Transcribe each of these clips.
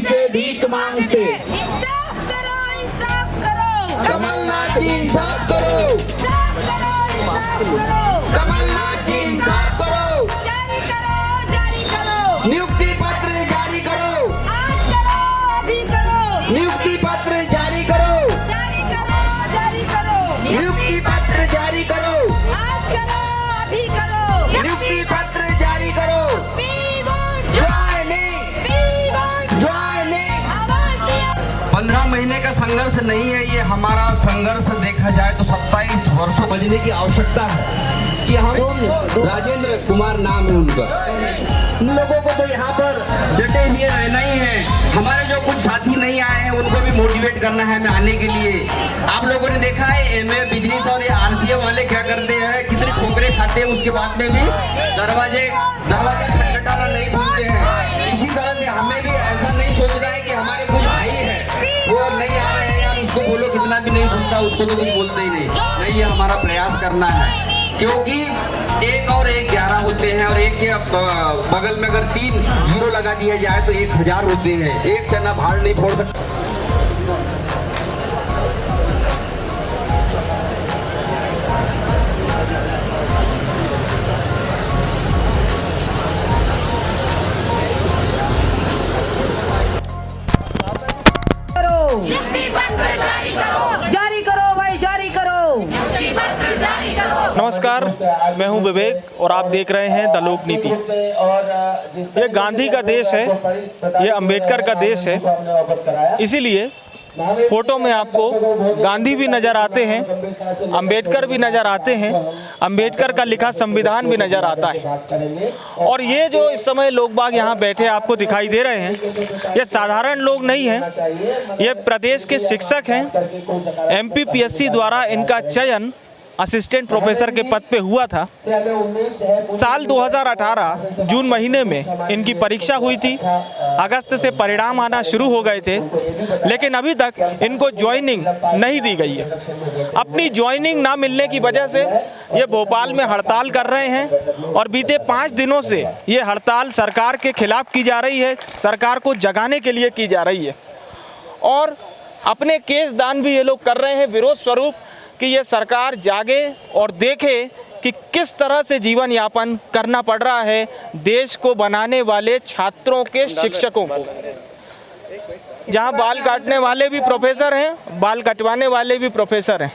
से भीख मांगते। इंसाफ करो, इंसाफ करो। कमलनाथ जी इंसाफ करो, इंसाफ करो, इंसाफ करो। कमलनाथ जी इंसाफ करो। जारी करो, जारी करो। नियुक्ति पत्र जारी करो, आज करो, अभी करो। नियुक्ति पत्र जारी करो, जारी करो, जारी करो। नियुक्ति पत्र जारी करो, आज करो, अभी करो। नियुक्ति पत्र जारी करो। We want joining, we want joining. आवाज दिया। 15 महीने का संघर्ष नहीं है ये, हमारा संघर्ष देखा जाए तो 27 वर्षों बजने की आवश्यकता है कि हम राजेंद्र कुमार नाम है उनका, उन लोगों को तो यहाँ पर डटे हुए रहना ही है। हमारे जो कुछ साथी नहीं आए हैं उनको भी मोटिवेट करना है हमें आने के लिए। आप लोगों ने देखा है एमए बिजनेस और ये आरसीए वाले क्या करते हैं, कितने ठोकरे खाते हैं, उसके बाद में भी दरवाजे खटखटाना नहीं भूलते हैं। इसी तरह से हमें भी ऐसा नहीं सोचना है कि हमारे कुछ भाई है वो नहीं आ रहे हैं यार, उसको बोलो कितना भी नहीं सुनता, उसको तो कुछ बोलते ही नहीं। ये हमारा प्रयास करना है, क्योंकि 1 और 1 11 होते हैं और 1 के बगल में अगर 3 जीरो लगा दिया जाए तो 1000 होते हैं। एक चना भाड़ नहीं फोड़ सकता। नियुक्ति पत्र जारी करो। जारी करो भाई, जारी करो। नियुक्ति पत्र जारी करो। नमस्कार, मैं हूं विवेक और आप देख रहे हैं द लोक नीति। ये गांधी का देश है, ये अंबेडकर का देश है, इसीलिए फोटो में आपको गांधी भी नज़र आते हैं, अंबेडकर भी नज़र आते हैं, अंबेडकर का लिखा संविधान भी नज़र आता है। और ये जो इस समय लोग बाग यहाँ बैठे आपको दिखाई दे रहे हैं, ये साधारण लोग नहीं हैं, ये प्रदेश के शिक्षक हैं। एमपीपीएससी द्वारा इनका चयन असिस्टेंट प्रोफेसर के पद पे हुआ था। साल 2018 जून महीने में इनकी परीक्षा हुई थी, अगस्त से परिणाम आना शुरू हो गए थे, लेकिन अभी तक इनको ज्वाइनिंग नहीं दी गई है। अपनी ज्वाइनिंग ना मिलने की वजह से ये भोपाल में हड़ताल कर रहे हैं और बीते 5 दिनों से ये हड़ताल सरकार के खिलाफ की जा रही है, सरकार को जगाने के लिए की जा रही है। और अपने केस दान भी ये लोग कर रहे हैं विरोध स्वरूप कि ये सरकार जागे और देखे कि किस तरह से जीवन यापन करना पड़ रहा है देश को बनाने वाले छात्रों के शिक्षकों को। जहां बाल काटने वाले भी प्रोफेसर हैं, बाल कटवाने वाले भी प्रोफेसर हैं।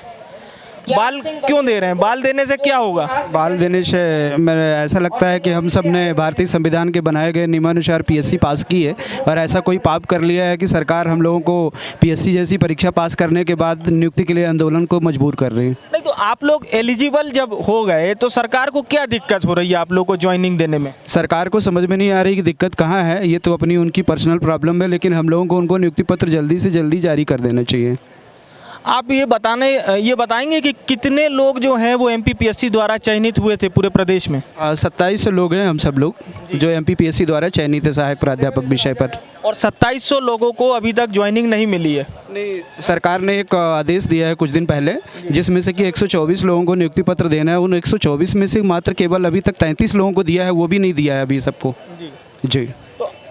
बाल क्यों दे रहे हैं? बाल देने से क्या होगा? बाल देने से मेरे ऐसा लगता है कि हम सब ने भारतीय संविधान के बनाए गए नियमानुसार पीएससी पास की है और ऐसा कोई पाप कर लिया है कि सरकार हम लोगों को पीएससी जैसी परीक्षा पास करने के बाद नियुक्ति के लिए आंदोलन को मजबूर कर रही है। नहीं तो आप लोग एलिजिबल जब हो गए तो सरकार को क्या दिक्कत हो रही है आप लोग को ज्वाइनिंग देने में? सरकार को समझ में नहीं आ रही कि दिक्कत कहाँ है, ये तो अपनी उनकी पर्सनल प्रॉब्लम है, लेकिन हम लोगों को उनको नियुक्ति पत्र जल्दी से जल्दी जारी कर देना चाहिए। आप ये बताएंगे कि कितने लोग जो हैं वो एमपीपीएससी द्वारा चयनित हुए थे पूरे प्रदेश में? 2700 लोग हैं हम सब लोग जो एमपीपीएससी द्वारा चयनित है सहायक प्राध्यापक विषय पर। और 2700 लोगों को अभी तक ज्वाइनिंग नहीं मिली है? नहीं, सरकार ने एक आदेश दिया है कुछ दिन पहले जिसमें से कि 124 लोगों को नियुक्ति पत्र देना है। उन 124 में से मात्र केवल अभी तक 33 लोगों को दिया है, वो भी नहीं दिया है अभी सबको। जी।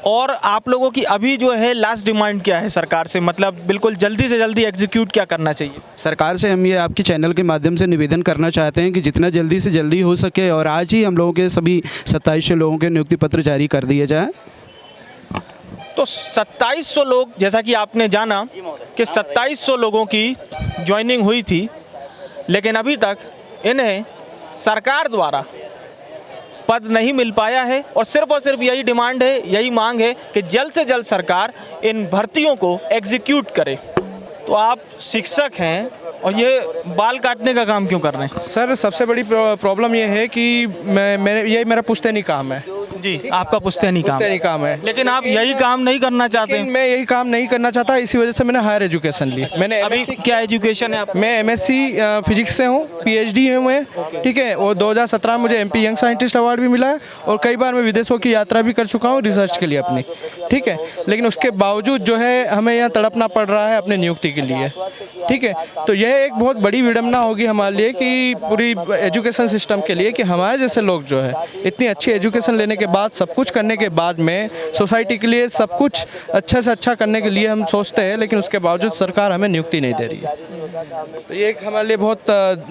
और आप लोगों की अभी जो है लास्ट डिमांड क्या है सरकार से? मतलब बिल्कुल जल्दी से जल्दी एग्जीक्यूट क्या करना चाहिए? सरकार से हम ये आपके चैनल के माध्यम से निवेदन करना चाहते हैं कि जितना जल्दी से जल्दी हो सके और आज ही हम लोगों के सभी 2700 लोगों के नियुक्ति पत्र जारी कर दिए जाए। तो 2700 लोग, जैसा कि आपने जाना कि 2700 लोगों की ज्वाइनिंग हुई थी, लेकिन अभी तक इन्हें सरकार द्वारा पद नहीं मिल पाया है। और सिर्फ यही डिमांड है, यही मांग है कि जल्द से जल्द सरकार इन भर्तियों को एग्जीक्यूट करे। तो आप शिक्षक हैं और ये बाल काटने का काम क्यों कर रहे हैं? सर, सबसे बड़ी प्रॉब्लम ये है कि ये मेरा पुश्तैनी काम है। जी, आपका पुश्तैनी काम है, लेकिन आप यही काम नहीं करना चाहते? मैं यही काम नहीं करना चाहता, इसी वजह से मैंने हायर एजुकेशन ली। मैंने अभी क्या एजुकेशन है आप? मैं एमएससी फिजिक्स से हूँ, पीएचडी हुए, ठीक है। और 2017 में मुझे एमपी यंग साइंटिस्ट अवार्ड भी मिला है और कई बार मैं विदेशों की यात्रा भी कर चुका हूँ रिसर्च के लिए अपनी, ठीक है। लेकिन उसके बावजूद जो है हमें यहाँ तड़पना पड़ रहा है अपने नियुक्ति के लिए, ठीक है। तो यह एक बहुत बड़ी विडंबना होगी हमारे लिए कि पूरी एजुकेशन सिस्टम के लिए कि हमारे जैसे लोग जो है इतनी अच्छी एजुकेशन लेने के बाद, सब कुछ करने के बाद में सोसाइटी के लिए सब कुछ अच्छे से अच्छा करने के लिए हम सोचते हैं, लेकिन उसके बावजूद सरकार हमें नियुक्ति नहीं दे रही है। तो ये एक हमारे लिए बहुत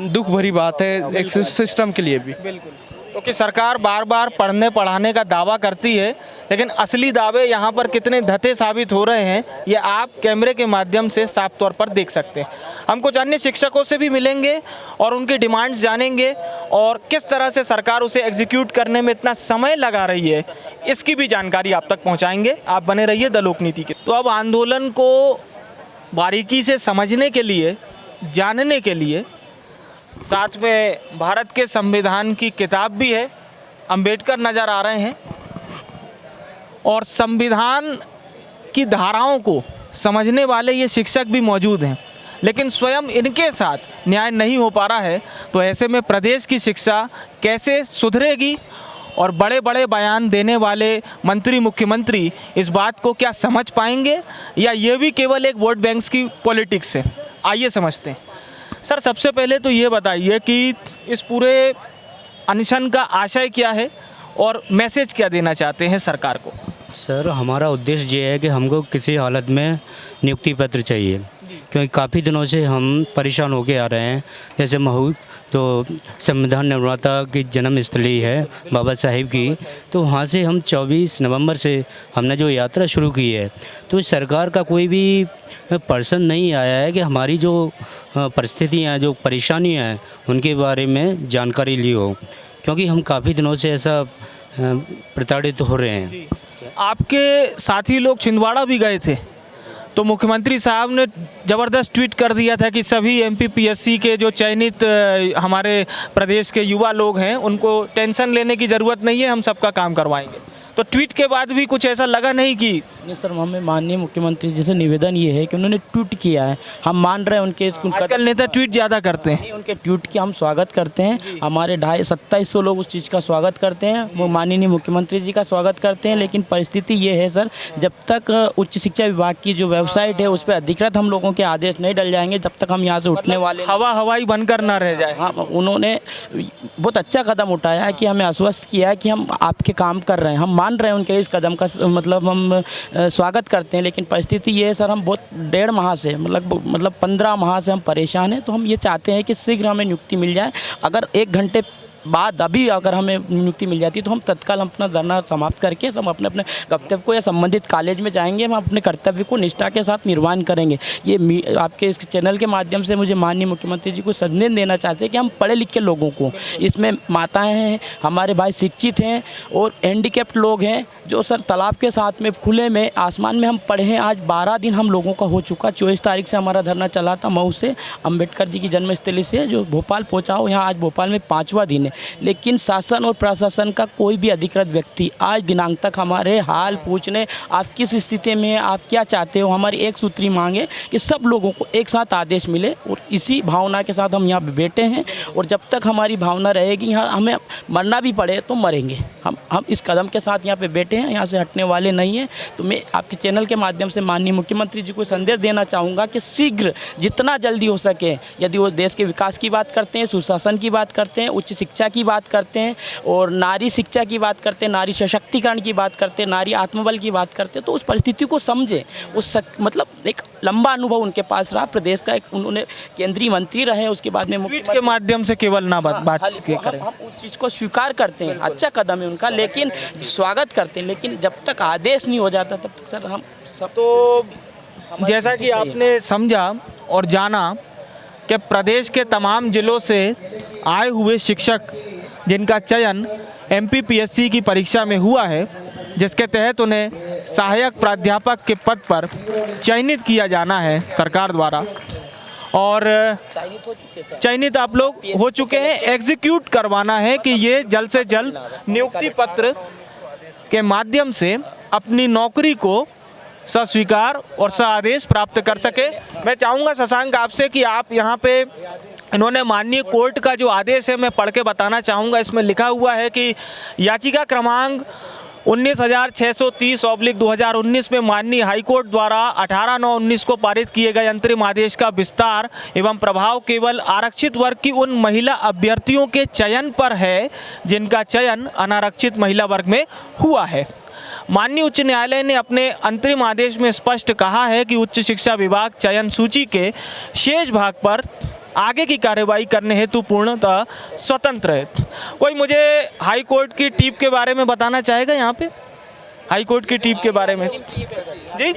दुख भरी बात है, एक सिस्टम के लिए भी। क्योंकि सरकार बार बार पढ़ने पढ़ाने का दावा करती है, लेकिन असली दावे यहाँ पर कितने धते साबित हो रहे हैं ये आप कैमरे के माध्यम से साफ तौर पर देख सकते हैं। हम कुछ अन्य शिक्षकों से भी मिलेंगे और उनकी डिमांड्स जानेंगे और किस तरह से सरकार उसे एग्जीक्यूट करने में इतना समय लगा रही है इसकी भी जानकारी आप तक पहुँचाएंगे। आप बने रहिए द लोक नीति के। तो अब आंदोलन को बारीकी से समझने के लिए, जानने के लिए साथ में भारत के संविधान की किताब भी है, अंबेडकर नज़र आ रहे हैं और संविधान की धाराओं को समझने वाले ये शिक्षक भी मौजूद हैं, लेकिन स्वयं इनके साथ न्याय नहीं हो पा रहा है। तो ऐसे में प्रदेश की शिक्षा कैसे सुधरेगी और बड़े बड़े बयान देने वाले मंत्री मुख्यमंत्री इस बात को क्या समझ पाएंगे या ये भी केवल एक वोट बैंक की पॉलिटिक्स है? आइए समझते हैं। सर, सबसे पहले तो ये बताइए कि इस पूरे अनशन का आशय क्या है और मैसेज क्या देना चाहते हैं सरकार को? सर, हमारा उद्देश्य ये है कि हमको किसी हालत में नियुक्ति पत्र चाहिए, क्योंकि काफ़ी दिनों से हम परेशान होके आ रहे हैं। जैसे महू तो संविधान निर्माता की जन्मस्थली है बाबा साहिब की, तो वहाँ से हम 24 नवंबर से हमने जो यात्रा शुरू की है, तो सरकार का कोई भी पर्सन नहीं आया है कि हमारी जो परिस्थितियाँ, जो परेशानियाँ हैं उनके बारे में जानकारी ली हो, क्योंकि हम काफ़ी दिनों से ऐसा प्रताड़ित हो रहे हैं। आपके साथी लोग छिंदवाड़ा भी गए थे, तो मुख्यमंत्री साहब ने ज़बरदस्त ट्वीट कर दिया था कि सभी MPPSC के जो चयनित हमारे प्रदेश के युवा लोग हैं उनको टेंशन लेने की ज़रूरत नहीं है, हम सबका काम करवाएंगे। तो ट्वीट के बाद भी कुछ ऐसा लगा नहीं कि नहीं सर, हमें माननीय मुख्यमंत्री जी से निवेदन ये है कि उन्होंने ट्वीट किया है, हम मान रहे हैं उनके आजकल नेता ट्वीट ज़्यादा करते हैं, उनके ट्वीट की हम स्वागत करते हैं। हमारे 2700 लोग उस चीज़ का स्वागत करते हैं, वो माननीय मुख्यमंत्री जी का स्वागत करते हैं। लेकिन परिस्थिति ये है सर, जब तक उच्च शिक्षा विभाग की जो वेबसाइट है उस पर अधिकृत हम लोगों के आदेश नहीं डल जाएंगे, जब तक हम यहाँ से उठने वाले हवाई बनकर ना रह जाए। हाँ, उन्होंने बहुत अच्छा कदम उठाया है कि हमें आश्वस्त किया है कि हम आपके काम कर रहे हैं, हम मान रहे हैं उनके इस कदम का, मतलब हम स्वागत करते हैं। लेकिन परिस्थिति ये है सर, हम बहुत 1.5 माह से मतलब 15 माह से हम परेशान हैं। तो हम ये चाहते हैं कि शीघ्र हमें नियुक्ति मिल जाए। अगर 1 घंटे बाद अभी अगर हमें नियुक्ति मिल जाती तो हम तत्काल अपना धरना समाप्त करके हम अपने अपने गंतव्य को या संबंधित कॉलेज में जाएंगे, हम अपने कर्तव्य को निष्ठा के साथ निर्वहन करेंगे। ये आपके इस चैनल के माध्यम से मुझे माननीय मुख्यमंत्री जी को संदेश देना चाहते हैं कि हम पढ़े लिखे लोगों को, इसमें माताएं हैं, हमारे भाई शिक्षित हैं और हैंडीकैप्ड लोग हैं, जो सर तालाब के साथ में खुले में आसमान में हम पढ़े हैं। आज 12 दिन हम लोगों का हो चुका। 24 तारीख से हमारा धरना चला था मऊ से, अम्बेडकर जी की जन्मस्थली से जो भोपाल पहुँचा हो। यहाँ आज भोपाल में 5वां दिन है, लेकिन शासन और प्रशासन का कोई भी अधिकृत व्यक्ति आज दिनांक तक हमारे हाल पूछने, आप किस स्थिति में हैं, आप क्या चाहते हो, हमारी एक सूत्री मांग है कि सब लोगों को एक साथ आदेश मिले। और इसी भावना के साथ हम यहाँ पे बैठे हैं और जब तक हमारी भावना रहेगी, यहाँ हमें मरना भी पड़े तो मरेंगे। हम इस कदम के साथ यहाँ पे बैठे हैं, यहाँ से हटने वाले नहीं हैं। तो मैं आपके चैनल के माध्यम से माननीय मुख्यमंत्री जी को संदेश देना चाहूँगा कि शीघ्र जितना जल्दी हो सके, यदि वो देश के विकास की बात करते हैं, सुशासन की बात करते हैं, उच्च शिक्षा की बात करते हैं और नारी शिक्षा की बात करते हैं, नारी सशक्तिकरण की बात करते हैं, नारी आत्मबल की बात करते हैं, तो उस परिस्थिति को समझें। मतलब एक लंबा अनुभव उनके पास रहा, प्रदेश का एक उन्होंने केंद्रीय मंत्री रहे, उसके बाद में ट्वीट के माध्यम से केवल ना बात करें। हम उस चीज़ को स्वीकार करते हैं, अच्छा कदम है उनका, लेकिन स्वागत करते हैं। लेकिन जब तक आदेश नहीं हो जाता तब तक सर हम सब तो जैसा कि आपने समझा और जाना कि प्रदेश के तमाम जिलों से आए हुए शिक्षक जिनका चयन MPPSC की परीक्षा में हुआ है, जिसके तहत उन्हें सहायक प्राध्यापक के पद पर चयनित किया जाना है सरकार द्वारा, और चयनित आप लोग हो चुके हैं, एग्जीक्यूट करवाना है कि ये जल्द से जल्द नियुक्ति पत्र के माध्यम से अपनी नौकरी को सस्वीकार और सआदेश प्राप्त कर सके। मैं चाहूँगा शशांक आपसे कि आप यहाँ पे इन्होंने माननीय कोर्ट का जो आदेश है मैं पढ़ के बताना चाहूँगा। इसमें लिखा हुआ है कि याचिका क्रमांक 19,630/2019 में माननीय हाईकोर्ट द्वारा 18/9/19 को पारित किए गए अंतरिम आदेश का विस्तार एवं प्रभाव केवल आरक्षित वर्ग की उन महिला अभ्यर्थियों के चयन पर है जिनका चयन अनारक्षित महिला वर्ग में हुआ है। माननीय उच्च न्यायालय ने अपने अंतरिम आदेश में स्पष्ट कहा है कि उच्च शिक्षा विभाग चयन सूची के शेष भाग पर आगे की कार्रवाई करने हेतु पूर्णतः स्वतंत्र है। कोई मुझे हाई कोर्ट की टीप के बारे में बताना चाहेगा यहाँ पे? हाई कोर्ट की टीप के बारे में जी? ये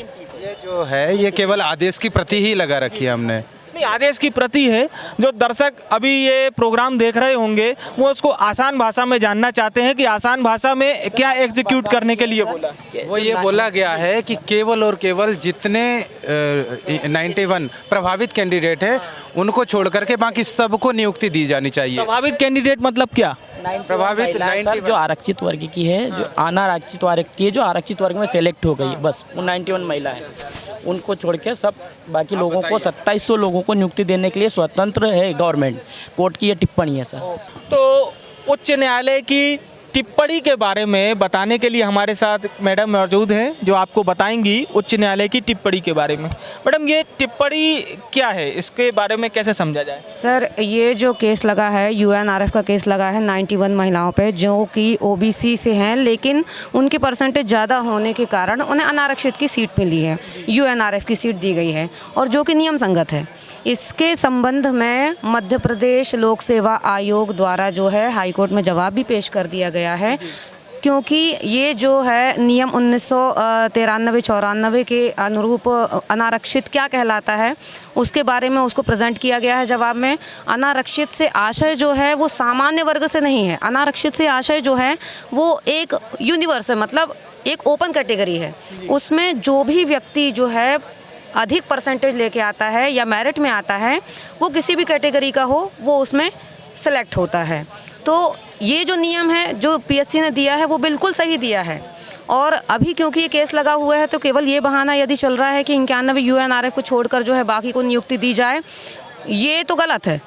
जो है ये केवल आदेश की प्रति ही लगा रखी है हमने। नहीं, आदेश की प्रति है। जो दर्शक अभी ये प्रोग्राम देख रहे होंगे वो उसको आसान भाषा में जानना चाहते हैं कि आसान भाषा में क्या एग्जीक्यूट करने के लिए बोला। वो ये बोला गया है कि केवल और केवल जितने 91 प्रभावित कैंडिडेट है उनको छोड़ करके बाकी सबको नियुक्ति दी जानी चाहिए। प्रभावित कैंडिडेट मतलब क्या? प्रभावित जो आरक्षित वर्ग की है, जो अनारक्षित वर्ग की है, जो आरक्षित वर्ग में सेलेक्ट हो गई है, बस वो 91 महिला है, उनको छोड़ के सब बाकी लोगों को 2700 लोगों को नियुक्ति देने के लिए स्वतंत्र है गवर्नमेंट। कोर्ट की ये टिप्पणी है सर। तो उच्च न्यायालय की टिप्पणी के बारे में बताने के लिए हमारे साथ मैडम मौजूद हैं जो आपको बताएंगी उच्च न्यायालय की टिप्पणी के बारे में। मैडम, ये टिप्पणी क्या है, इसके बारे में कैसे समझा जाए? सर, ये जो केस लगा है, यूएनआरएफ का केस लगा है 91 महिलाओं पे जो कि ओबीसी से हैं, लेकिन उनकी परसेंटेज ज़्यादा होने के कारण उन्हें अनारक्षित की सीट मिली है, यूएनआरएफ की सीट दी गई है और जो कि नियम संगत है। इसके संबंध में मध्य प्रदेश लोक सेवा आयोग द्वारा जो है हाई कोर्ट में जवाब भी पेश कर दिया गया है, क्योंकि ये जो है नियम 1993-94 के अनुरूप अनारक्षित क्या कहलाता है उसके बारे में उसको प्रेजेंट किया गया है जवाब में। अनारक्षित से आशय जो है वो सामान्य वर्ग से नहीं है, अनारक्षित से आशय जो है वो एक यूनिवर्स है, मतलब एक ओपन कैटेगरी है। उसमें जो भी व्यक्ति जो है अधिक परसेंटेज लेके आता है या मेरिट में आता है, वो किसी भी कैटेगरी का हो वो उसमें सेलेक्ट होता है। तो ये जो नियम है जो पीएससी ने दिया है वो बिल्कुल सही दिया है। और अभी क्योंकि ये केस लगा हुआ है तो केवल ये बहाना यदि चल रहा है कि 91 यूएनआरएफ को छोड़कर जो है बाकी को नियुक्ति दी जाए, ये तो गलत है।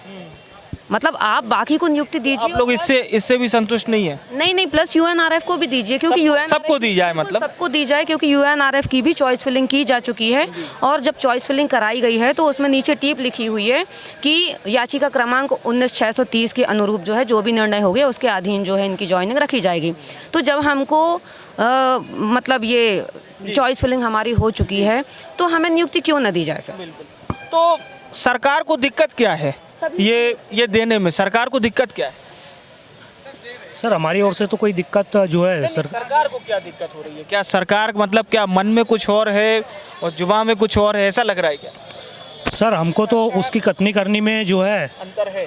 मतलब आप बाकी को नियुक्ति दीजिए। आप लोग इससे भी संतुष्ट नहीं है? नहीं, प्लस यूएनआरएफ को भी दीजिए, क्योंकि यूएनआरएफ सबको दी जाए, मतलब सबको दी जाए, क्योंकि यूएनआरएफ की भी चॉइस फिलिंग की जा चुकी है। और जब चॉइस फिलिंग कराई गई है तो उसमें नीचे टीप लिखी हुई है कि याचिका क्रमांक 19/630 के अनुरूप जो है जो भी निर्णय हो गया उसके अधीन जो है इनकी ज्वाइनिंग रखी जाएगी। तो जब हमको मतलब ये चॉइस फिलिंग हमारी हो चुकी है तो हमें नियुक्ति क्यों न दी जाए सर? तो सरकार को दिक्कत क्या है ये देने में? सरकार को दिक्कत क्या है? सर, हमारी ओर से तो कोई दिक्कत जो है सरकार को क्या दिक्कत हो रही है? क्या सरकार मतलब क्या मन में कुछ और है और जुबान में कुछ और है, ऐसा लग रहा है क्या? सर, हमको तो उसकी कथनी करनी में जो है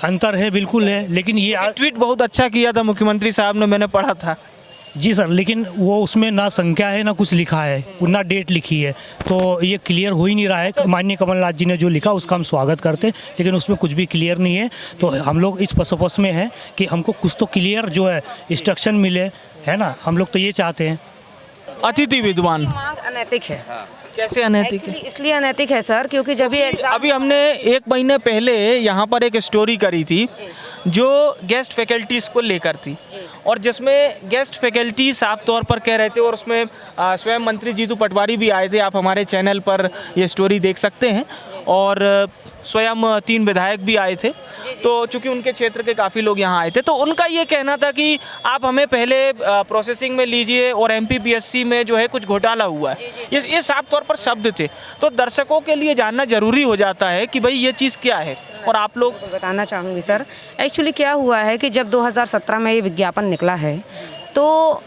अंतर है, बिल्कुल है। लेकिन ये ट्वीट बहुत अच्छा किया था मुख्यमंत्री साहब ने, मैंने पढ़ा था। जी सर, लेकिन वो उसमें ना संख्या है ना कुछ लिखा है, ना डेट लिखी है, तो ये क्लियर हो ही नहीं रहा है। माननीय कमलनाथ जी ने जो लिखा उसका हम स्वागत करते, लेकिन उसमें कुछ भी क्लियर नहीं है। तो हम लोग इस पसोपस में हैं कि हमको कुछ तो क्लियर जो है इंस्ट्रक्शन मिले, है ना, हम लोग तो ये चाहते हैं। अतिथि विद्वान मांग अनैतिक है। कैसे अनैतिक है? इसलिए अनैतिक है सर क्योंकि जब ये अभी हमने 1 महीने पहले यहाँ पर एक स्टोरी करी थी जो गेस्ट फैकल्टीज़ को लेकर थी, और जिसमें गेस्ट फैकल्टी साफ तौर पर कह रहे थे, और उसमें स्वयं मंत्री जीतू पटवारी भी आए थे। आप हमारे चैनल पर ये स्टोरी देख सकते हैं, और स्वयं 3 विधायक भी आए थे। तो चूंकि उनके क्षेत्र के काफ़ी लोग यहाँ आए थे, तो उनका ये कहना था कि आप हमें पहले प्रोसेसिंग में लीजिए, और एमपीपीएससी में जो है कुछ घोटाला हुआ है। ये साफ तौर पर शब्द थे। तो दर्शकों के लिए जानना जरूरी हो जाता है कि भाई ये चीज़ क्या है, और आप लोग बताना चाहूँगी सर। एक्चुअली क्या हुआ है कि जब 2017 में ये विज्ञापन निकला है तो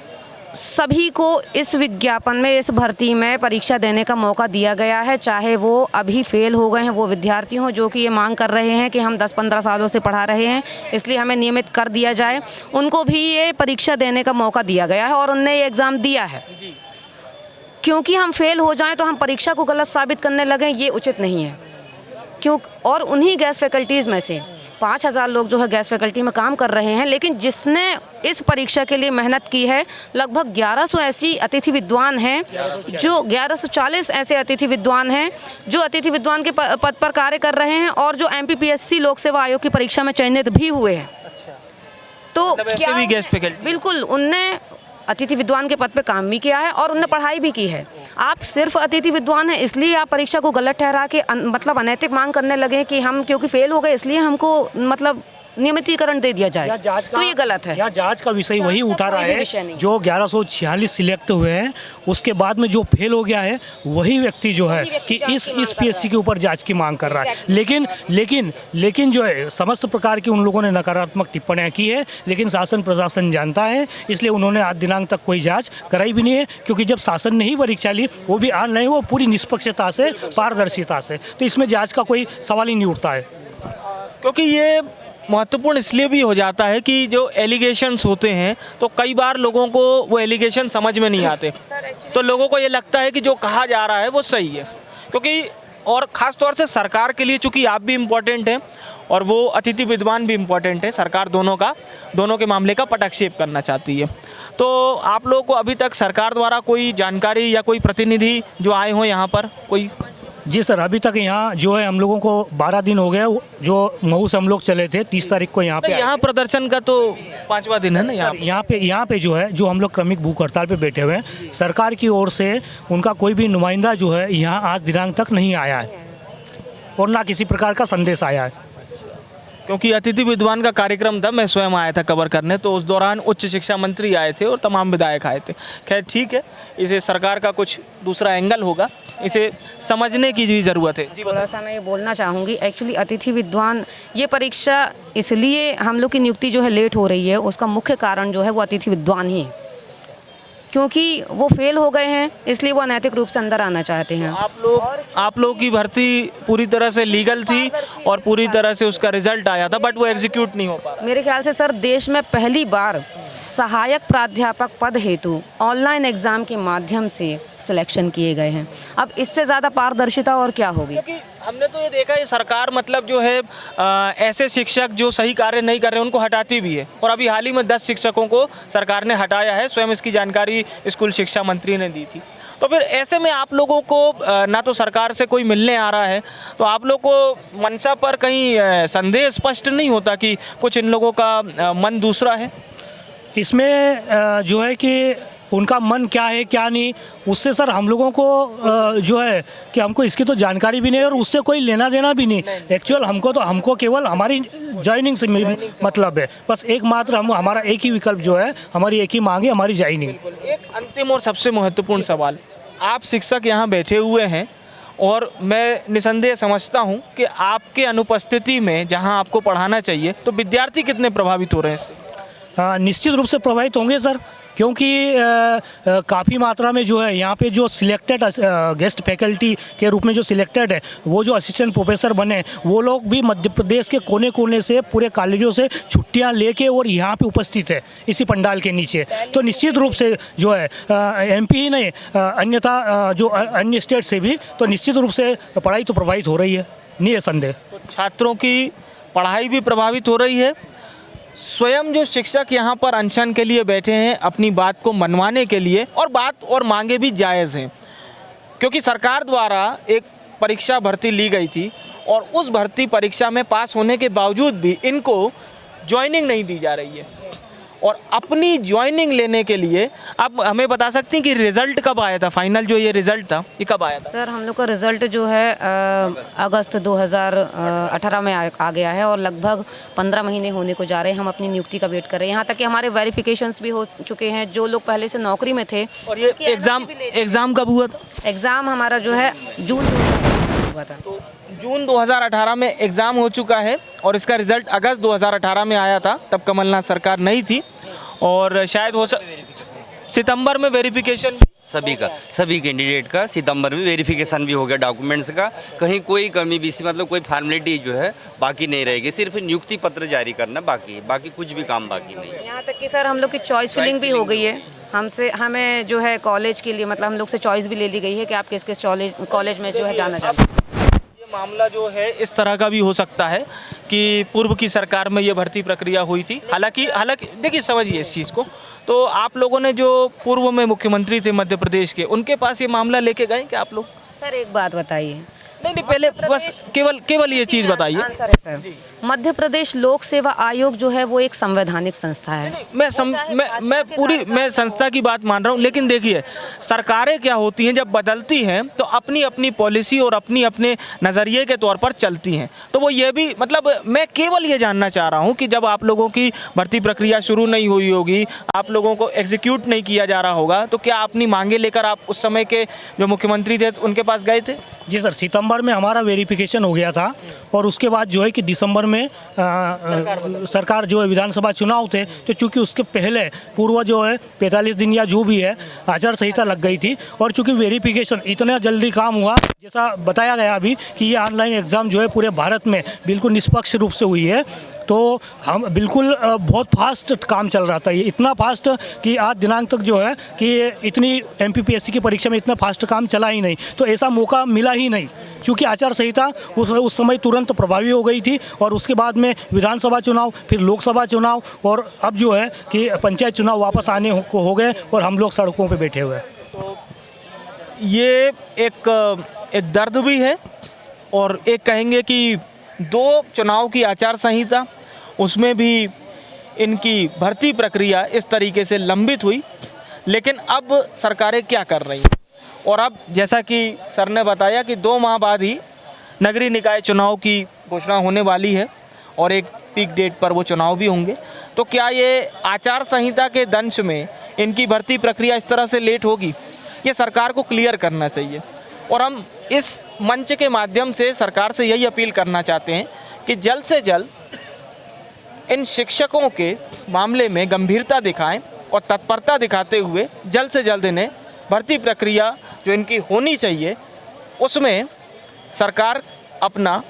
सभी को इस विज्ञापन में, इस भर्ती में परीक्षा देने का मौका दिया गया है, चाहे वो अभी फेल हो गए हैं वो विद्यार्थी हों जो कि ये मांग कर रहे हैं कि हम 10-15 सालों से पढ़ा रहे हैं इसलिए हमें नियमित कर दिया जाए, उनको भी ये परीक्षा देने का मौका दिया गया है और उनने ये एग्ज़ाम दिया है। क्योंकि हम फेल हो जाएं तो हम परीक्षा को गलत साबित करने लगें, ये उचित नहीं है। और उन्हीं गैस फैकल्टीज़ में से 5000 लोग जो है गैस फैकल्टी में काम कर रहे हैं, लेकिन जिसने इस परीक्षा के लिए मेहनत की है लगभग 1100 ऐसी अतिथि विद्वान हैं, जो 1140 ऐसे अतिथि विद्वान हैं जो अतिथि विद्वान के पद पर कार्य कर रहे हैं और जो एमपीपीएससी लोक सेवा आयोग की परीक्षा में चयनित भी हुए हैं। तो क्या भी गैस फैकल्टी बिल्कुल उनने अतिथि विद्वान के पद पे काम भी किया है और उन्होंने पढ़ाई भी की है। आप सिर्फ अतिथि विद्वान हैं इसलिए आप परीक्षा को गलत ठहरा के मतलब अनैतिक मांग करने लगे कि हम क्योंकि फेल हो गए इसलिए हमको मतलब नियमितीकरण दे दिया जाए, तो ये गलत है। यहाँ जांच का विषय वही उठा रहा है जो 1146 सिलेक्ट हुए हैं, उसके बाद में जो फेल हो गया है वही व्यक्ति जो है कि इस पीएससी के ऊपर जांच की मांग कर रहा है। लेकिन जो है समस्त प्रकार की उन लोगों ने नकारात्मक टिप्पणियां की है, लेकिन शासन प्रशासन जानता है, इसलिए उन्होंने आज दिनांक तक कोई जाँच कराई भी नहीं है, क्योंकि जब शासन ने ही परीक्षा ली वो भी ऑनलाइन, वो पूरी निष्पक्षता से, पारदर्शिता से, तो इसमें जाँच का कोई सवाल ही नहीं उठता है। क्योंकि ये महत्वपूर्ण इसलिए भी हो जाता है कि जो एलिगेशंस होते हैं तो कई बार लोगों को वो एलिगेशन समझ में नहीं आते, तो लोगों को ये लगता है कि जो कहा जा रहा है वो सही है। क्योंकि और ख़ास तौर से सरकार के लिए, चूँकि आप भी इम्पोर्टेंट हैं और वो अतिथि विद्वान भी इम्पोर्टेंट है, सरकार दोनों के मामले का पटक्षेप करना चाहती है। तो आप लोगों को अभी तक सरकार द्वारा कोई जानकारी या कोई प्रतिनिधि जो आए हों यहाँ पर कोई? जी सर, अभी तक यहाँ जो है हम लोगों को 12 दिन हो गए, जो मऊ से हम लोग चले थे 30 तारीख को यहाँ पे। यहाँ प्रदर्शन का तो 5वां दिन है ना यहाँ पे जो है, जो हम लोग क्रमिक भूख हड़ताल पे बैठे हुए हैं, सरकार की ओर से उनका कोई भी नुमाइंदा जो है यहाँ आज दिनांक तक नहीं आया है और ना किसी प्रकार का संदेश आया है। क्योंकि अतिथि विद्वान का कार्यक्रम था, मैं स्वयं आया था कवर करने, तो उस दौरान उच्च शिक्षा मंत्री आए थे और तमाम विधायक आए थे। खैर ठीक है, इसे सरकार का कुछ दूसरा एंगल होगा, इसे समझने की भी ज़रूरत है। जी, थोड़ा सा मैं ये बोलना चाहूँगी, एक्चुअली अतिथि विद्वान ये परीक्षा इसलिए हम लोग की नियुक्ति जो है लेट हो रही है, उसका मुख्य कारण जो है वो अतिथि विद्वान ही है, क्योंकि वो फेल हो गए हैं इसलिए वो अनैतिक रूप से अंदर आना चाहते हैं। आप लोग की भर्ती पूरी तरह से लीगल थी और पूरी तरह से उसका रिजल्ट आया था, बट वो एग्जीक्यूट नहीं हो पा रहा। मेरे ख्याल से सर देश में पहली बार सहायक प्राध्यापक पद हेतु ऑनलाइन एग्जाम के माध्यम से सिलेक्शन किए गए हैं। अब इससे ज़्यादा पारदर्शिता और क्या होगी? क्योंकि हमने तो ये देखा है सरकार मतलब जो है ऐसे शिक्षक जो सही कार्य नहीं कर रहे उनको हटाती भी है, और अभी हाल ही में 10 शिक्षकों को सरकार ने हटाया है, स्वयं इसकी जानकारी स्कूल शिक्षा मंत्री ने दी थी। तो फिर ऐसे में आप लोगों को ना तो सरकार से कोई मिलने आ रहा है, तो आप लोग को मंशा पर कहीं संदेह स्पष्ट नहीं होता कि कुछ इन लोगों का मन दूसरा है? इसमें जो है कि उनका मन क्या है क्या नहीं, उससे सर हम लोगों को जो है कि हमको इसकी तो जानकारी भी नहीं और उससे कोई लेना देना भी नहीं। एक्चुअल हमको केवल हमारी ज्वाइनिंग से मतलब है, बस एकमात्र हमारा एक ही विकल्प जो है, हमारी एक ही मांग है, हमारी ज्वाइनिंग। एक अंतिम और सबसे महत्वपूर्ण सवाल, आप शिक्षक यहाँ बैठे हुए हैं और मैं निसंदेह समझता हूँ कि आपके अनुपस्थिति में जहाँ आपको पढ़ाना चाहिए, तो विद्यार्थी कितने प्रभावित हो रहे हैं इससे? निश्चित रूप से प्रभावित होंगे सर, क्योंकि काफ़ी मात्रा में जो है यहाँ पे जो सिलेक्टेड गेस्ट फैकल्टी के रूप में जो सिलेक्टेड है, वो जो असिस्टेंट प्रोफेसर बने, वो लोग भी मध्य प्रदेश के कोने कोने से पूरे कॉलेजों से छुट्टियाँ लेके और यहाँ पे उपस्थित है इसी पंडाल के नीचे। तो निश्चित रूप से जो है एमपी ही नहीं, अन्यथा जो अन्य स्टेट से भी, तो निश्चित रूप से पढ़ाई तो प्रभावित हो रही है, नहीं है संदेह। तो छात्रों की पढ़ाई भी प्रभावित हो रही है। स्वयं जो शिक्षक यहाँ पर अनशन के लिए बैठे हैं अपनी बात को मनवाने के लिए, और बात और मांगे भी जायज़ हैं, क्योंकि सरकार द्वारा एक परीक्षा भर्ती ली गई थी और उस भर्ती परीक्षा में पास होने के बावजूद भी इनको ज्वाइनिंग नहीं दी जा रही है। और अपनी ज्वाइनिंग लेने के लिए आप हमें बता सकती हैं कि रिज़ल्ट कब आया था? फाइनल जो ये रिज़ल्ट था ये कब आया था? सर हम लोग का रिज़ल्ट जो है अगस्त 2018 में आ गया है और लगभग 15 महीने होने को जा रहे हैं। हम अपनी नियुक्ति का वेट कर रहे हैं, यहाँ तक कि हमारे वेरिफिकेशंस भी हो चुके हैं। जो लोग पहले से नौकरी में थे, और ये एग्ज़ाम कब हुआ था? एग्ज़ाम हमारा जो है जून हुआ था। तो जून 2018 में एग्ज़ाम हो चुका है और इसका रिज़ल्ट अगस्त 2018 में आया था, तब कमलनाथ सरकार नहीं थी, और शायद हो सितंबर में वेरिफिकेशन सभी कैंडिडेट का सितंबर में वेरिफिकेशन भी हो गया डॉक्यूमेंट्स का। कहीं कोई कमी बीसी मतलब कोई फॉर्मेलिटी जो है बाकी नहीं रहेगी, सिर्फ नियुक्ति पत्र जारी करना बाकी है, बाकी कुछ भी काम बाकी नहीं है। यहाँ तक कि सर हम लोग की चॉइस फिलिंग भी हो गई है। हमें जो है कॉलेज के लिए मतलब हम लोग से चॉइस भी ले ली गई है कि आप किस किस कॉलेज में जो है जाना चाहते हैं। मामला जो है इस तरह का भी हो सकता है कि पूर्व की सरकार में ये भर्ती प्रक्रिया हुई थी। हालांकि देखिए समझिए इस चीज़ को, तो आप लोगों ने जो पूर्व में मुख्यमंत्री थे मध्य प्रदेश के, उनके पास ये मामला लेके गए क्या आप लोग? सर एक बात बताइए। नहीं पहले बस केवल ये चीज़ बताइए। सर मध्य प्रदेश लोक सेवा आयोग जो है वो एक संवैधानिक संस्था है। मैं संस्था की बात मान रहा हूँ, लेकिन देखिए सरकारें क्या होती हैं, जब बदलती हैं तो अपनी अपनी पॉलिसी और अपनी अपने नज़रिए के तौर पर चलती हैं। तो वो ये भी मतलब मैं केवल ये जानना चाह रहा हूँ कि जब आप लोगों की भर्ती प्रक्रिया शुरू नहीं हुई होगी, आप लोगों को एग्जीक्यूट नहीं किया जा रहा होगा, तो क्या अपनी मांगे लेकर आप उस समय के जो मुख्यमंत्री थे उनके पास गए थे? जी सर, सितंबर में हमारा वेरिफिकेशन हो गया था और उसके बाद जो है कि दिसंबर में सरकार जो है विधानसभा चुनाव थे, तो चूंकि उसके पहले पूर्व जो है 45 दिन या जो भी है आचार संहिता लग गई थी और चूंकि वेरिफिकेशन इतना जल्दी काम हुआ, जैसा बताया गया अभी कि ये ऑनलाइन एग्ज़ाम जो है पूरे भारत में बिल्कुल निष्पक्ष रूप से हुई है, तो हम बिल्कुल बहुत फास्ट काम चल रहा था। ये इतना फास्ट कि आज दिनांक तक जो है कि इतनी MPPSC की परीक्षा में इतना फास्ट काम चला ही नहीं, तो ऐसा मौका मिला ही नहीं, क्योंकि आचार संहिता उस समय तुरंत प्रभावी हो गई थी और उसके बाद में विधानसभा चुनाव, फिर लोकसभा चुनाव और अब जो है कि पंचायत चुनाव वापस आने को हो गए और हम लोग सड़कों पर बैठे हुए हैं। तो ये एक दर्द भी है और एक कहेंगे कि 2 चुनाव की आचार संहिता, उसमें भी इनकी भर्ती प्रक्रिया इस तरीके से लंबित हुई, लेकिन अब सरकारें क्या कर रही हैं? और अब जैसा कि सर ने बताया कि 2 माह बाद ही नगरीय निकाय चुनाव की घोषणा होने वाली है और एक पीक डेट पर वो चुनाव भी होंगे, तो क्या ये आचार संहिता के दंश में इनकी भर्ती प्रक्रिया इस तरह से लेट होगी? ये सरकार को क्लियर करना चाहिए और हम इस मंच के माध्यम से सरकार से यही अपील करना चाहते हैं कि जल्द से जल्द इन शिक्षकों के मामले में गंभीरता दिखाएं और तत्परता दिखाते हुए जल्द से जल्द इन्हें भर्ती प्रक्रिया जो इनकी होनी चाहिए उसमें सरकार अपना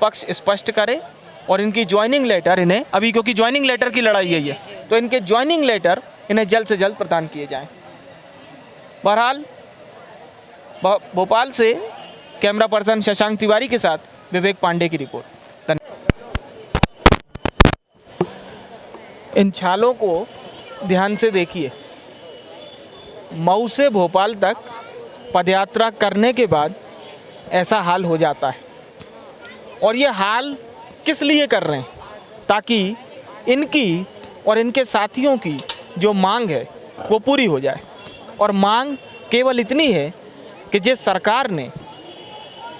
पक्ष स्पष्ट करे और इनकी ज्वाइनिंग लेटर इन्हें अभी, क्योंकि ज्वाइनिंग लेटर की लड़ाई यही है, तो इनके ज्वाइनिंग लेटर इन्हें जल्द से जल्द प्रदान किए जाएं। बहरहाल भोपाल से कैमरा पर्सन शशांक तिवारी के साथ विवेक पांडे की रिपोर्ट। इन छालों को ध्यान से देखिए। मऊ से भोपाल तक पदयात्रा करने के बाद ऐसा हाल हो जाता है और ये हाल किस लिए कर रहे हैं? ताकि इनकी और इनके साथियों की जो मांग है वो पूरी हो जाए। और मांग केवल इतनी है कि जिस सरकार ने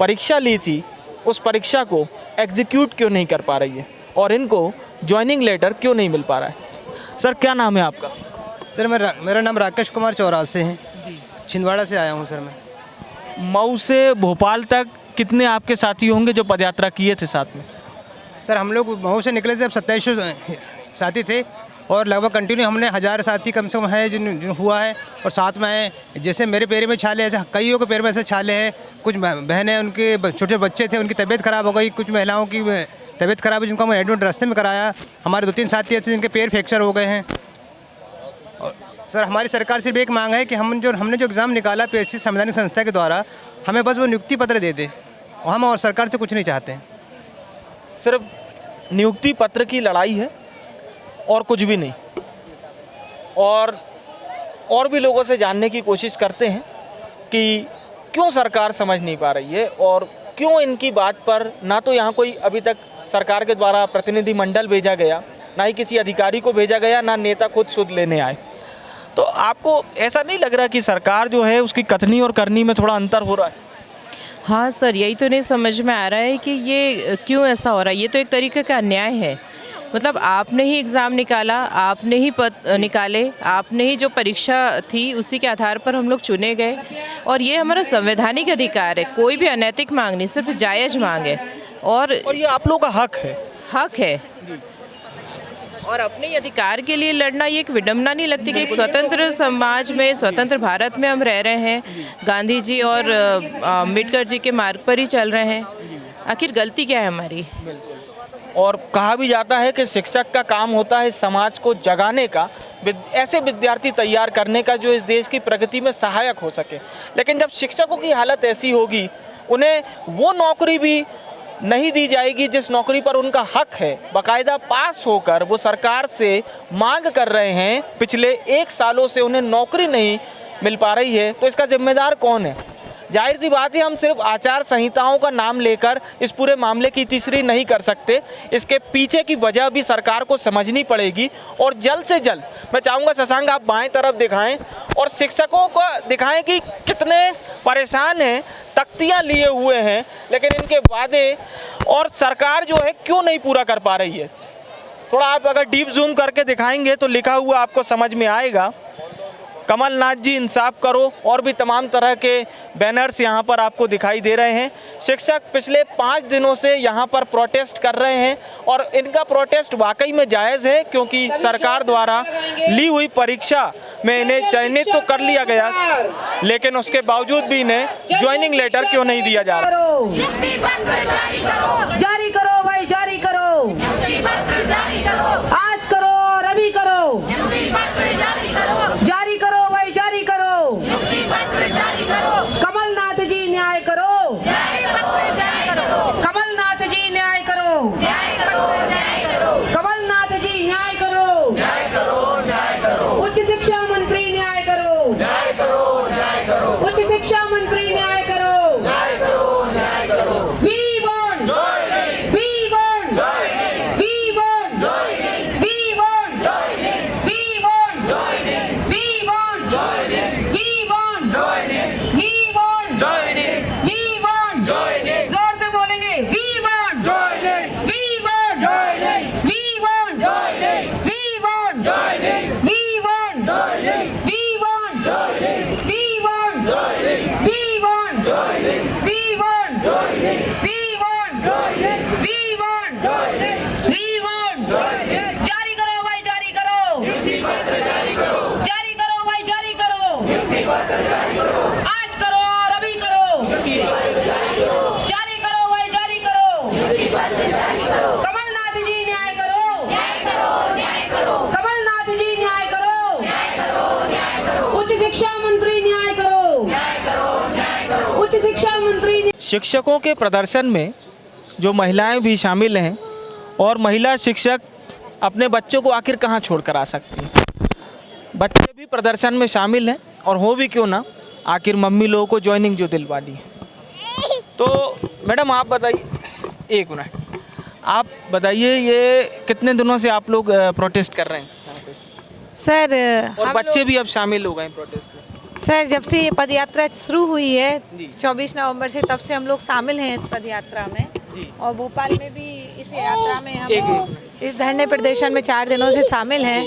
परीक्षा ली थी उस परीक्षा को एग्जीक्यूट क्यों नहीं कर पा रही है और इनको ज्वाइनिंग लेटर क्यों नहीं मिल पा रहा है। सर क्या नाम है आपका? सर मेरा नाम राकेश कुमार चौराहा से है, छिंदवाड़ा से आया हूँ सर मैं। मऊ से भोपाल तक कितने आपके साथी होंगे जो पदयात्रा किए थे साथ में? सर हम लोग मऊ से निकले थे, अब 2700 साथी थे और लगभग कंटिन्यू हमने 1000 साथी कम से कम है जिन हुआ है और साथ में है। जैसे मेरे पैर में छाले, ऐसे कईयों के पैर में ऐसे छाले हैं। कुछ बहनें, उनके छोटे बच्चे थे, उनकी तबीयत ख़राब हो गई। कुछ महिलाओं की तबीयत ख़राब है जिनको हमने एडमिट रास्ते में कराया। हमारे 2-3 साथी ऐसे जिनके पैर फ्रैक्चर हो गए हैं। और सर हमारी सरकार से भी एक मांग है कि हमने जो एग्ज़ाम निकाला PSC संवैधानिक संस्था के द्वारा, हमें बस वो नियुक्ति पत्र दे दे। हम और सरकार से कुछ नहीं चाहते हैं। सिर्फ नियुक्ति पत्र की लड़ाई है और कुछ भी नहीं। और भी लोगों से जानने की कोशिश करते हैं कि क्यों सरकार समझ नहीं पा रही है और क्यों इनकी बात पर ना तो यहाँ कोई अभी तक सरकार के द्वारा प्रतिनिधिमंडल भेजा गया, ना ही किसी अधिकारी को भेजा गया, ना नेता खुद सुध लेने आए। तो आपको ऐसा नहीं लग रहा कि सरकार जो है उसकी कथनी और करनी में थोड़ा अंतर हो रहा है? हाँ सर, यही तो नहीं समझ में आ रहा है कि ये क्यों ऐसा हो रहा है। ये तो एक तरीके का अन्याय है। मतलब आपने ही एग्ज़ाम निकाला, आपने ही पद निकाले, आपने ही जो परीक्षा थी उसी के आधार पर हम लोग चुने गए और ये हमारा संवैधानिक अधिकार है। कोई भी अनैतिक मांग नहीं, सिर्फ जायज़ मांग है और ये आप लोगों का हक है और अपने ही अधिकार के लिए लड़ना ये एक विडंबना नहीं लगती कि एक स्वतंत्र समाज में, स्वतंत्र भारत में हम रह रहे हैं, गांधी जी और अम्बेडकर जी के मार्ग पर ही चल रहे हैं। आखिर गलती क्या है हमारी? और कहा भी जाता है कि शिक्षक का काम होता है समाज को जगाने का, ऐसे विद्यार्थी तैयार करने का जो इस देश की प्रगति में सहायक हो सके। लेकिन जब शिक्षकों की हालत ऐसी होगी, उन्हें वो नौकरी भी नहीं दी जाएगी जिस नौकरी पर उनका हक है। बाकायदा पास होकर वो सरकार से मांग कर रहे हैं, पिछले 1 सालों से उन्हें नौकरी नहीं मिल पा रही है, तो इसका जिम्मेदार कौन है? जाहिर सी बात है हम सिर्फ आचार संहिताओं का नाम लेकर इस पूरे मामले की तीसरी नहीं कर सकते। इसके पीछे की वजह भी सरकार को समझनी पड़ेगी और जल्द से जल्द मैं चाहूँगा शशांक आप बाएं तरफ दिखाएं और शिक्षकों को दिखाएं कि कितने परेशान हैं, तख्तियाँ लिए हुए हैं, लेकिन इनके वादे और सरकार जो है क्यों नहीं पूरा कर पा रही है। थोड़ा आप अगर डीप जूम करके दिखाएंगे तो लिखा हुआ आपको समझ में आएगा, कमलनाथ जी इंसाफ करो, और भी तमाम तरह के बैनर्स यहाँ पर आपको दिखाई दे रहे हैं। शिक्षक पिछले 5 दिनों से यहाँ पर प्रोटेस्ट कर रहे हैं और इनका प्रोटेस्ट वाकई में जायज़ है, क्योंकि सरकार द्वारा ली हुई परीक्षा में इन्हें चयनित तो कर लिया गया, लेकिन उसके बावजूद भी इन्हें ज्वाइनिंग लेटर क्यों नहीं दिया जा रहा। जारी करो भाई, जारी करो, आज करो और अभी करो, जारी करो भाई, जारी करो, कमलनाथ जी न्याय करो, कमलनाथ जी न्याय करो, कमलनाथ जी न्याय करो, उच्च शिक्षा मंत्री न्याय करो, उच्च शिक्षा मंत्री न्याय करो, आज करो और अभी करो, जारी करो भाई, जारी करो, कमलनाथ जी न्याय करो, कमलनाथ जी न्याय करो, उच्च शिक्षा मंत्री न्याय करो, उच्च शिक्षा मंत्री। शिक्षकों के प्रदर्शन में जो महिलाएं भी शामिल हैं और महिला शिक्षक अपने बच्चों को आखिर कहाँ छोड़ कर आ सकती हैं। बच्चे भी प्रदर्शन में शामिल हैं और हो भी क्यों ना, आखिर मम्मी लोगों को ज्वाइनिंग जो दिलवानी है। तो मैडम आप बताइए, एक मिनट आप बताइए, ये कितने दिनों से आप लोग प्रोटेस्ट कर रहे हैं सर? और बच्चे भी अब शामिल हो गए हैं प्रोटेस्ट में। सर जब से ये पदयात्रा शुरू हुई है 24 नवंबर से, तब से हम लोग शामिल हैं इस पदयात्रा में, और भोपाल में भी इस यात्रा में हम इस धरने प्रदर्शन में 4 दिनों से शामिल हैं।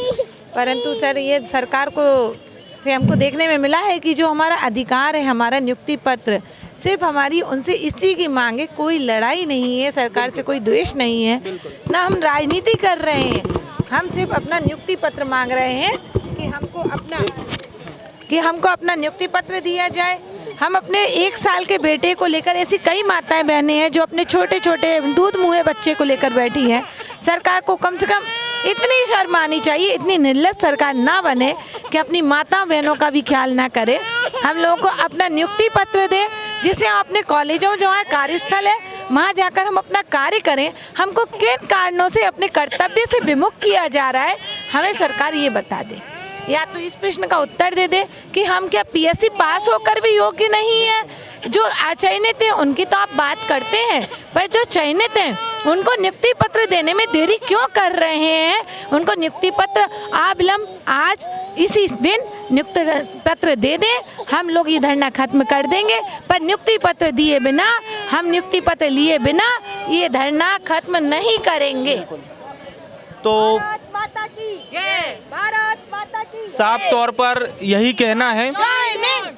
परंतु सर ये सरकार को से हमको देखने में मिला है कि जो हमारा अधिकार है, हमारा नियुक्ति पत्र, सिर्फ हमारी उनसे इसी की मांग है, कोई लड़ाई नहीं है, सरकार से कोई द्वेष नहीं है, ना हम राजनीति कर रहे हैं, हम सिर्फ अपना नियुक्ति पत्र मांग रहे हैं कि हमको अपना नियुक्ति पत्र दिया जाए। हम अपने 1 साल के बेटे को लेकर, ऐसी कई माताएं बहनें हैं जो अपने छोटे छोटे दूध मुँहे बच्चे को लेकर बैठी हैं। सरकार को कम से कम इतनी शर्म आनी चाहिए, इतनी निर्लज सरकार ना बने कि अपनी माता बहनों का भी ख्याल ना करे। हम लोगों को अपना नियुक्ति पत्र दे, जिससे हम अपने कॉलेजों जो हमारा कार्यस्थल है वहाँ जाकर हम अपना कार्य करें। हमको किन कारणों से अपने कर्तव्य से विमुख किया जा रहा है, हमें सरकार ये बता दे, या तो इस प्रश्न का उत्तर दे दे कि हम क्या पीएससी पास होकर भी योग्य नहीं है। जो अचयनित हैं उनकी तो आप बात करते हैं, पर जो चयनित हैं उनको नियुक्ति पत्र देने में देरी क्यों कर रहे हैं? उनको नियुक्ति पत्र अविलंब आज इसी दिन नियुक्ति पत्र दे दें, हम लोग ये धरना खत्म कर देंगे। पर नियुक्ति पत्र दिए बिना, हम नियुक्ति पत्र लिए बिना ये धरना खत्म नहीं करेंगे। तो साफ तौर पर यही कहना है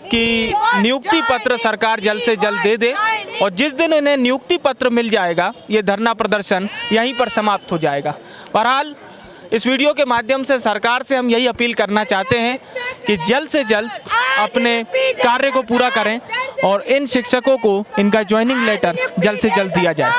कि नियुक्ति पत्र सरकार जल्द से जल्द दे दे, और जिस दिन इन्हें नियुक्ति पत्र मिल जाएगा ये धरना प्रदर्शन यहीं पर समाप्त हो जाएगा। बहरहाल इस वीडियो के माध्यम से सरकार से हम यही अपील करना चाहते हैं कि जल्द से जल्द अपने कार्य को पूरा करें और इन शिक्षकों को इनका ज्वाइनिंग लेटर जल्द से जल्द दिया जाए।